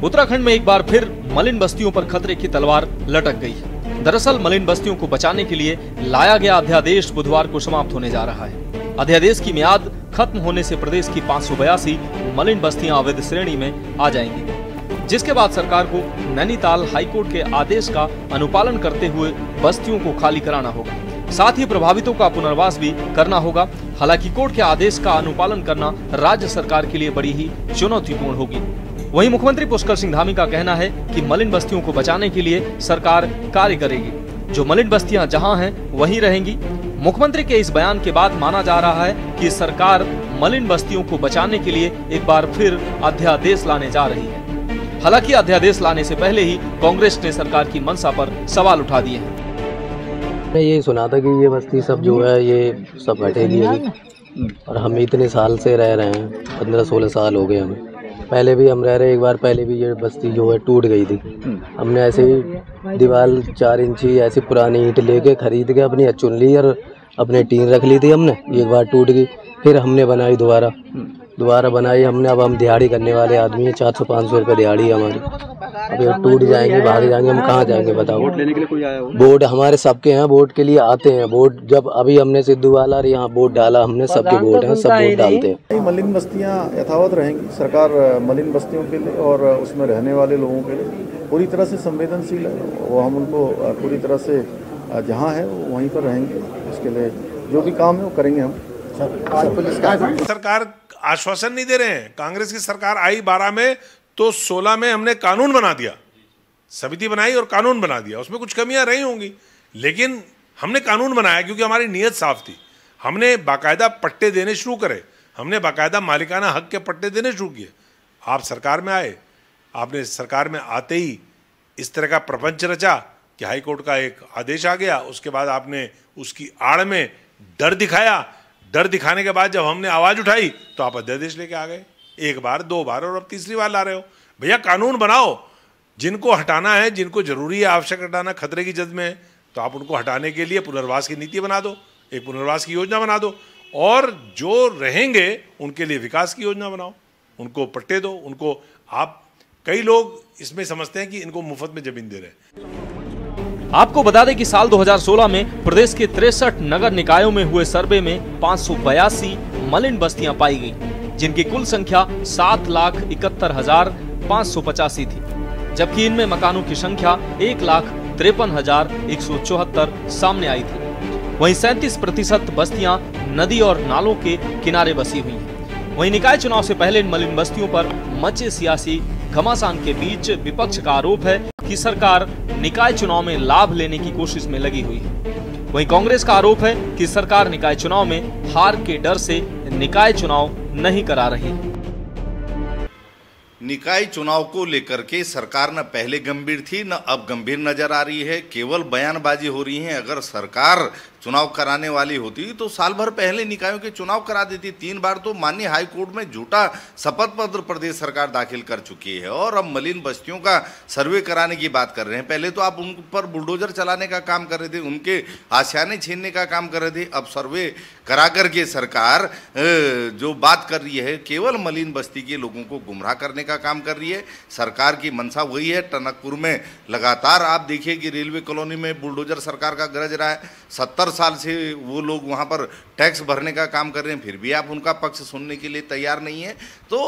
उत्तराखंड में एक बार फिर मलिन बस्तियों पर खतरे की तलवार लटक गई है। दरअसल मलिन बस्तियों को बचाने के लिए लाया गया अध्यादेश बुधवार को समाप्त होने जा रहा है। अध्यादेश की मियाद खत्म होने से प्रदेश की 582 मलिन बस्तियां अवैध श्रेणी में आ जाएंगी, जिसके बाद सरकार को नैनीताल हाईकोर्ट के आदेश का अनुपालन करते हुए बस्तियों को खाली कराना होगा। साथ ही प्रभावितों का पुनर्वास भी करना होगा। हालांकि कोर्ट के आदेश का अनुपालन करना राज्य सरकार के लिए बड़ी ही चुनौतीपूर्ण होगी। वहीं मुख्यमंत्री पुष्कर सिंह धामी का कहना है कि मलिन बस्तियों को बचाने के लिए सरकार कार्य करेगी। जो मलिन बस्तियां जहां हैं वहीं रहेंगी। मुख्यमंत्री के इस बयान के बाद माना जा रहा है कि सरकार मलिन बस्तियों को बचाने के लिए एक बार फिर अध्यादेश लाने जा रही है। हालांकि अध्यादेश लाने से पहले ही कांग्रेस ने सरकार की मंशा पर सवाल उठा दिए हैं। मैं ये सुना था कि ये बस्ती सब जो है ये सब हटेगी अभी, और हम इतने साल से रह रहे हैं, 15-16 साल हो गए हमें। पहले भी हम रह रहे, एक बार पहले भी ये बस्ती जो है टूट गई थी। हमने ऐसे ही दीवार 4 इंची ऐसी पुरानी ईंट लेके खरीद के अपनी चुन ली और अपने टीन रख ली थी हमने। एक बार टूट गई, फिर हमने बनाई दोबारा बनाई हमने। अब हम दिहाड़ी करने वाले आदमी हैं, 400-500 रुपये दिहाड़ी है हमारी। अब ये टूट जाएंगे, भाग जाएंगे, हम कहाँ जाएंगे बताओ। वोट लेने के लिए कोई आया हो? वोट हमारे सबके हैं, वोट के लिए आते हैं। वोट जब अभी हमने सिद्धू वाला यहाँ वोट डाला, हमने सबके वोट हैं, सब वोट डालते हैं। मलिन बस्तियाँ यथावत रहेंगी। सरकार मलिन बस्तियों के लिए और उसमें रहने वाले लोगों के लिए पूरी तरह से संवेदनशील है। वो हम उनको पूरी तरह से जहाँ है वहीं पर रहेंगे। उसके लिए जो भी काम है वो करेंगे हम। सरकार आश्वासन नहीं दे रहे हैं। कांग्रेस की सरकार आई 12 में तो 16 में हमने कानून बना दिया, समिति बनाई और कानून बना दिया। उसमें कुछ कमियां रही होंगी, लेकिन हमने कानून बनाया क्योंकि हमारी नीयत साफ थी। हमने बाकायदा पट्टे देने शुरू करे, हमने बाकायदा मालिकाना हक के पट्टे देने शुरू किए। आप सरकार में आए, आपने सरकार में आते ही इस तरह का प्रपंच रचा कि हाईकोर्ट का एक आदेश आ गया। उसके बाद आपने उसकी आड़ में डर दिखाया। डर दिखाने के बाद जब हमने आवाज उठाई तो आप अध्यादेश लेके आ गए, 1 बार 2 बार और अब तीसरी बार ला रहे हो। भैया कानून बनाओ, जिनको हटाना है, जिनको जरूरी है आवश्यक हटाना, खतरे की जद में है, तो आप उनको हटाने के लिए पुनर्वास की नीति बना दो, एक पुनर्वास की योजना बना दो, और जो रहेंगे उनके लिए विकास की योजना बनाओ, उनको पट्टे दो। उनको आप कई लोग इसमें समझते हैं कि इनको मुफ्त में जमीन दे रहे हैं। आपको बता दें कि साल 2016 में प्रदेश के 63 नगर निकायों में हुए सर्वे में 582 मलिन बस्तियां पाई गई, जिनकी कुल संख्या 7,71,585 थी, जबकि इनमें मकानों की संख्या 1,53,174 सामने आई थी। वहीं 37% बस्तियां नदी और नालों के किनारे बसी हुई हैं। वहीं निकाय चुनाव से पहले इन मलिन बस्तियों पर मचे सियासी घमासान के बीच विपक्ष का आरोप है कि सरकार निकाय चुनाव में लाभ लेने की कोशिश में लगी हुई है। वहीं कांग्रेस का आरोप है कि सरकार निकाय चुनाव में हार के डर से निकाय चुनाव नहीं करा रही। निकाय चुनाव को लेकर के सरकार न पहले गंभीर थी, न अब गंभीर नजर आ रही है। केवल बयानबाजी हो रही है। अगर सरकार चुनाव कराने वाली होती तो साल भर पहले निकायों के चुनाव करा देती। 3 बार तो माननीय हाई कोर्ट में झूठा शपथ पत्र प्रदेश सरकार दाखिल कर चुकी है, और अब मलिन बस्तियों का सर्वे कराने की बात कर रहे हैं। पहले तो आप उन पर बुलडोजर चलाने का काम कर रहे थे, उनके आशियाने छीनने का काम कर रहे थे। अब सर्वे करा करके सरकार जो बात कर रही है केवल मलिन बस्ती के लोगों को गुमराह करने का काम कर रही है। सरकार की मंशा वही है। टनकपुर में लगातार आप देखिए कि रेलवे कॉलोनी में बुलडोजर सरकार का गरज रहा है। 70 साल से वो लोग वहाँ पर टैक्स भरने का काम कर रहे हैं, फिर भी आप उनका पक्ष सुनने के लिए तैयार नहीं है। तो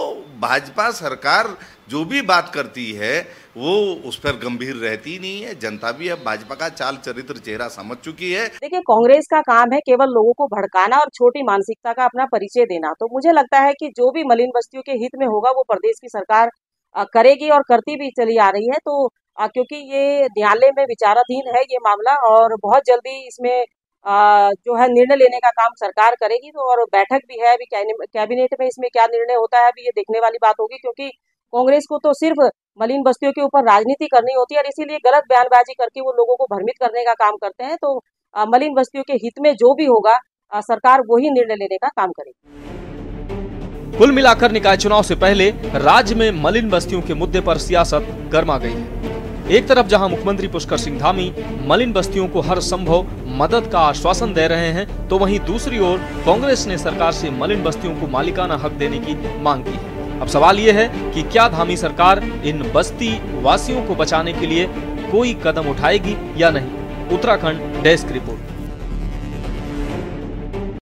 भाजपा सरकार जो भी बात करती है वो उस पर गंभीर रहती नहीं है। जनता भी अब भाजपा का चाल चरित्र चेहरा समझ चुकी है। देखिए, कांग्रेस का काम है केवल लोगों को भड़काना और छोटी मानसिकता का अपना परिचय देना। तो मुझे लगता है कि जो भी मलिन बस्तियों के हित में होगा वो प्रदेश की सरकार करेगी और करती भी चली आ रही है। तो क्योंकि ये न्यायालय में विचाराधीन है ये मामला, और बहुत जल्दी इसमें जो है निर्णय लेने का काम सरकार करेगी। तो और बैठक भी है अभी कैबिनेट में, इसमें क्या निर्णय होता है अभी ये देखने वाली बात होगी, क्योंकि कांग्रेस को तो सिर्फ मलिन बस्तियों के ऊपर राजनीति करनी होती है और इसीलिए गलत बयानबाजी करके वो लोगों को भ्रमित करने का काम करते हैं। तो मलिन बस्तियों के हित में जो भी होगा सरकार वही निर्णय लेने का काम करेगी। कुल मिलाकर निकाय चुनाव से पहले राज्य में मलिन बस्तियों के मुद्दे पर सियासत गर्मा गई है। एक तरफ जहां मुख्यमंत्री पुष्कर सिंह धामी मलिन बस्तियों को हर संभव मदद का आश्वासन दे रहे हैं, तो वहीं दूसरी ओर कांग्रेस ने सरकार से मलिन बस्तियों को मालिकाना हक देने की मांग की है। अब सवाल ये है कि क्या धामी सरकार इन बस्ती वासियों को बचाने के लिए कोई कदम उठाएगी या नहीं। Uttarakhand desk report.